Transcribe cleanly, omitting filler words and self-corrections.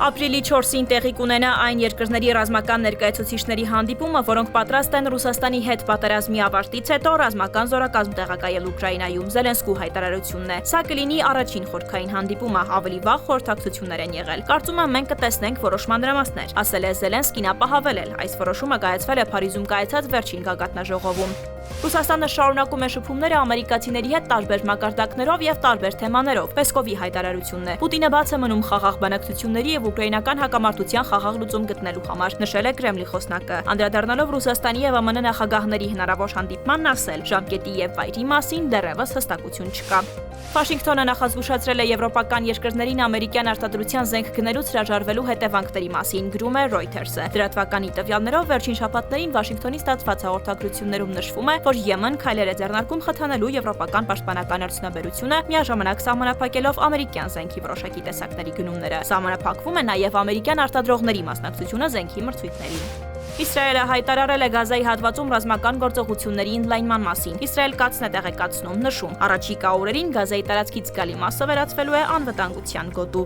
Ապրիլի 4-ին տեղի կունենա այն երկրների ռազմական ներկայացուցիչների հանդիպումը, որոնք պատրաստ են Ռուսաստանի հետ պատերազմի ավարտից հետո ռազմական զորակազմ տեղակայել Ուկրաինայում։ Զելենսկու հայտարարությունն է։ Սա կլինի առաջին խորքային հանդիպումը, ավելի վաղ խորհրդակցություններ են եղել։ Կարծում եմ մենք կտեսնենք որոշ մանրամասներ, ասել է Զելենսկին, ապա հավելել. այս որոշումը կայացվել է Փարիզում կայացած վերջին գագաթնաժողովում։ Ռուսաստանը շարունակում է շփումները ամերիկացիների հետ տարբեր մակարդակներով եւ տարբեր թեմաներով։ Պեսկովի հայտարարությունն է. Պուտինը բաց է մնում խաղաղ բանակցությունների եւ ուկրաինական հակամարտության խաղաղ լուծում գտնելու համար, նշել է Կրեմլի խոսնակը։ Անդրադառնալով Ռուսաստանի եւ ԱՄՆ նախագահների հնարավոր հանդիպմանն ասել. ժամկետի եւ վայրի մասին դեռևս հստակություն չկա։ Վաշինգտոնը նախազգուշացրել է եվրոպական երկրներին ամերիկյան արտադրության զենք գնելուց հրաժարվելու հետևանքների մասին, գրում է Reuters-ը։ Դրատվականի տվյալներով վերջին շաբաթներին Վաշինգտոնի ստացված հաղորդագրություններում նշվում է, որ Եմեն քայլեր է ձեռնարկում խթանելու եվրոպական պաշտպանական արդյունաբերությունը, միաժամանակ սահմանափակելով ամերիկյան զենքի որոշակի տեսակների գնումները։ Սահմանափակվում է նաև ամերիկյան արտադրողների մասնակցությունը զենքի մրցույթներին։ Իսրայելը հայտարարել է Գազայի հատվածում ռազմական գործողությունների ընդլայնման մասին։ Իսրայել կացն է տեղեկացնում, նշում. առաջիկա օրերին Գազայի տարածքից զգալի մասը վերածվելու է անվտանգության գոտու։